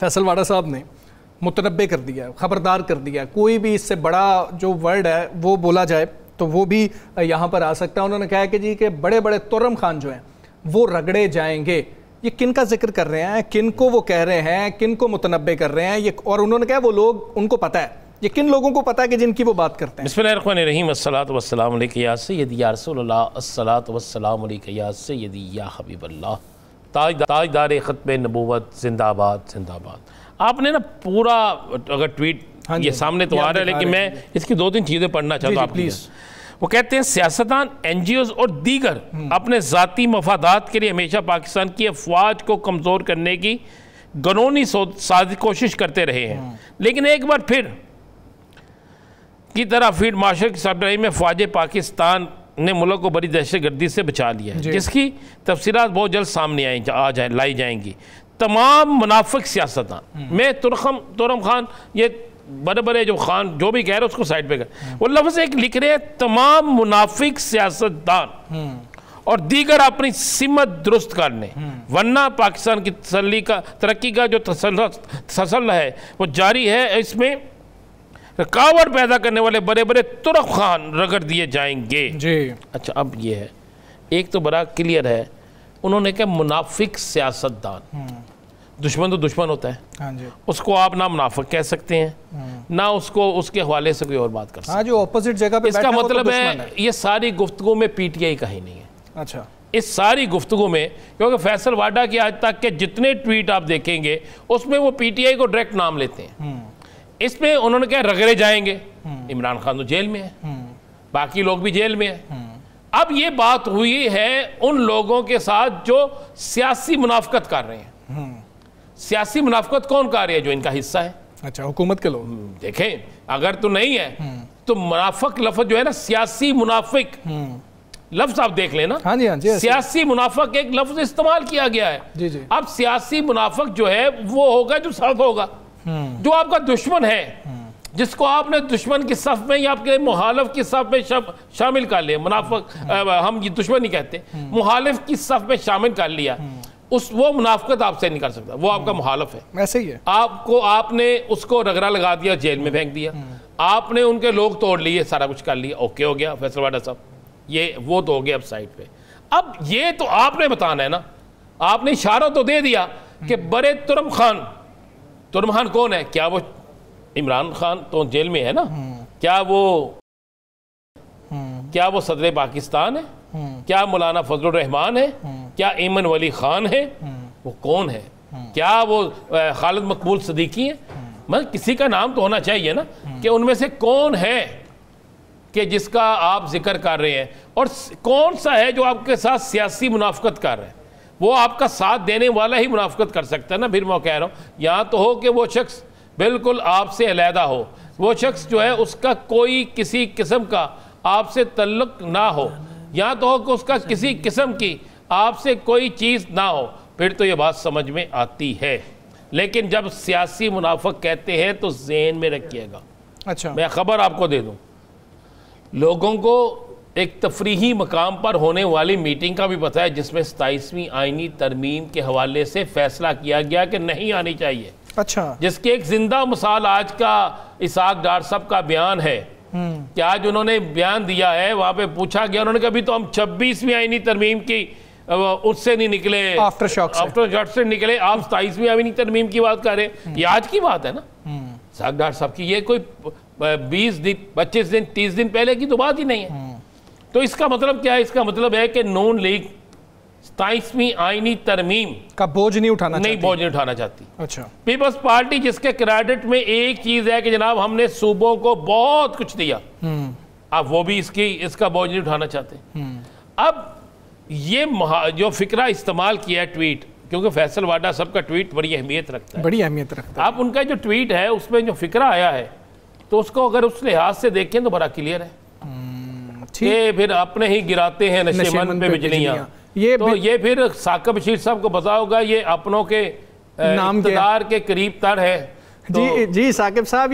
فیصل واڈا صاحب نے متنبع کر دیا، خبردار کر دیا، کوئی بھی اس سے بڑا جو ورڈ ہے وہ بولا جائے تو وہ بھی یہاں پر آ سکتا ہے۔ انہوں نے کہا کہ جی کہ بڑے بڑے ترم خان جو ہیں وہ رگڑے جائیں گے۔ یہ کن کا ذکر کر رہے ہیں، کن کو وہ کہہ رہے ہیں، کن کو متنبع کر رہے ہیں، اور انہوں نے کہا وہ لوگ ان کو پتہ ہے، یہ کن لوگوں کو پتہ ہے کہ جن کی وہ بات کرتے ہیں۔ بسم اللہ الرحمن الرحیم، الصلاۃ والسلام علیک یا سیدی یا رسول اللہ، الصلاۃ والسلام علیک یا سیدی یا حبیب اللہ، تاجدار ختم نبوت، زندہ آباد زندہ آباد۔ آپ نے نا پورا اگر ٹویٹ یہ سامنے تو آ رہا ہے، لیکن میں اس کی 2-3 چیزیں پڑھنا چاہتا ہوں آپ پلیز۔ وہ کہتے ہیں سیاستدان، این جی اوز اور دیگر اپنے ذاتی مفادات کے لیے ہمیشہ پاکستان کی افواج کو کمزور کرنے کی گنونی سازش کوشش کرتے رہے ہیں، لیکن ایک بار پھر کی طرح فیلڈ مارشل کی سربراہی میں فوج پاکستان نے ملک کو بڑی دہشت گردی سے بچا لیا ہے، جس کی تفصیلات بہت جلد سامنے لائی جائیں گی۔ تمام منافق سیاستدان، میں ترم خان، یہ بڑے بڑے جو خان جو بھی کہہ رہے اس کو سائڈ پہ کر، وہ لفظ ایک لکھ رہے ہیں، تمام منافق سیاستدان اور دیگر اپنی سمت درست کرنے، ورنہ پاکستان کی ترقی کا جو تسلسل ہے وہ جاری ہے، اس میں رکاوٹ پیدا کرنے والے بڑے بڑے ترک خان رگڑ دیے جائیں گے۔ اچھا، اب یہ ہے ایک تو بڑا کلیئر ہے، انہوں نے کہا منافق سیاستدان، دشمن تو دشمن ہوتا ہے، اس کو آپ نہ منافق کہہ سکتے ہیں نہ اس کو اس کے حوالے سے کوئی اور بات کر سکتے ہیں، جو اپوزٹ جگہ پہ اس کا مطلب ہے یہ ساری گفتگو میں پی ٹی آئی کا ہی نہیں ہے۔ اچھا، اس ساری گفتگو میں، کیونکہ فیصل واڈا کی آج تک کے جتنے ٹویٹ آپ دیکھیں گے اس میں وہ پی ٹی آئی کو ڈائریکٹ نام لیتے ہیں، اس میں انہوں نے کہا رگڑے جائیں گے، عمران خان تو جیل میں ہے، باقی لوگ بھی جیل میں ہیں۔ اب یہ بات ہوئی ہے ان لوگوں کے ساتھ جو سیاسی منافقت کر رہے ہیں۔ سیاسی منافقت کون کر رہے ہیں؟ جو ان کا حصہ ہے۔ اچھا، حکومت کے لوگ۔ دیکھیں اگر تو نہیں ہے تو منافق لفظ جو ہے نا، سیاسی منافق لفظ آپ دیکھ لیں نا، سیاسی منافق ایک لفظ استعمال کیا گیا ہے۔ اب سیاسی منافق جو ہے وہ ہوگا جو سرد ہوگا، جو آپ کا دشمن ہے، جس کو آپ نے دشمن کی صف میں یا آپ کے مخالف کی صف میں شامل کر لیا، منافق ہم یہ دشمن نہیں کہتے، مخالف کی صف میں شامل کر لیا، وہ منافقت آپ سے نہیں کر سکتا، وہ آپ کا مخالف ہے۔ ایسے ہی ہے، آپ نے اس کو رگڑا لگا دیا، جیل میں پھینک دیا، آپ نے ان کے لوگ توڑ لیے، سارا کچھ کر لیا، اوکے ہو گیا فیصل واڈا صاحب، یہ وہ تو ہو گیا اب سائٹ پہ۔ اب یہ تو آپ نے بتانا ہے نا، آپ نے اشارہ تو دے دیا کہ بڑے ترم خان کون ہے؟ کیا وہ عمران خان تو جیل میں ہے نا؟ کیا وہ صدر پاکستان ہے؟ کیا مولانا فضل الرحمان ہے؟ کیا ایمن ولی خان ہے؟ وہ کون ہے؟ کیا وہ خالد مقبول صدیقی ہے؟ مطلب کسی کا نام تو ہونا چاہیے نا، کہ ان میں سے کون ہے کہ جس کا آپ ذکر کر رہے ہیں، اور کون سا ہے جو آپ کے ساتھ سیاسی منافقت کر رہے ہیں؟ وہ آپ کا ساتھ دینے والا ہی منافقت کر سکتا ہے نا۔ پھر میں کہہ رہا ہوں یہاں تو ہو کہ وہ شخص بالکل آپ سے علیحدہ ہو، وہ شخص جو ہے اس کا کوئی کسی قسم کا آپ سے تعلق نہ ہو، یہاں تو ہو کہ اس کا کسی قسم کی آپ سے کوئی چیز نہ ہو، پھر تو یہ بات سمجھ میں آتی ہے۔ لیکن جب سیاسی منافق کہتے ہیں تو ذہن میں رکھیے گا۔ اچھا، میں خبر آپ کو دے دوں، لوگوں کو ایک تفریحی مقام پر ہونے والی میٹنگ کا بھی پتہ ہے، جس میں 27ویں آئینی ترمیم کے حوالے سے فیصلہ کیا گیا کہ نہیں آنی چاہیے۔ اچھا، جس کی ایک زندہ مثال آج کا اسحاق ڈار صاحب کا بیان ہے کہ آج انہوں نے بیان دیا ہے، وہاں پہ پوچھا گیا، انہوں نے کہا ابھی تو ہم 26ویں آئینی ترمیم کی اس سے نہیں نکلے، آفٹر شاک سے نکلے، آپ 27ویں آئینی ترمیم کی بات کر رہے ہیں۔ یہ آج کی بات ہے نا اسحاق ڈار صاحب کی، یہ کوئی 20 دن 25 دن 30 دن پہلے کی تو بات ہی نہیں ہے۔ تو اس کا مطلب کیا ہے؟ اس کا مطلب ہے کہ نون لیگ 27ویں آئینی ترمیم کا بوجھ نہیں اٹھانا چاہتی۔ اچھا، پیپلز پارٹی جس کے کریڈٹ میں ایک چیز ہے کہ جناب ہم نے صوبوں کو بہت کچھ دیا، اب وہ بھی اس کا بوجھ نہیں اٹھانا چاہتے۔ اب یہ جو فکرہ استعمال کیا ہے ٹویٹ، کیونکہ فیصل واڈا صاحب کا ٹویٹ بڑی اہمیت رکھتا ہے، اب ان کا جو ٹویٹ ہے اس میں جو فکرہ آیا ہے تو اس کو اگر اس لحاظ سے دیکھیں تو بڑا کلیئر ہے کہ پھر اپنے ہی گراتے ہیں نشیمن پہ بجلیاں۔ تو یہ پھر ثاقب بشیر صاحب کو پتا ہوگا، یہ اپنوں کے اقتدار کے قریب تر ہے۔ جی ثاقب صاحب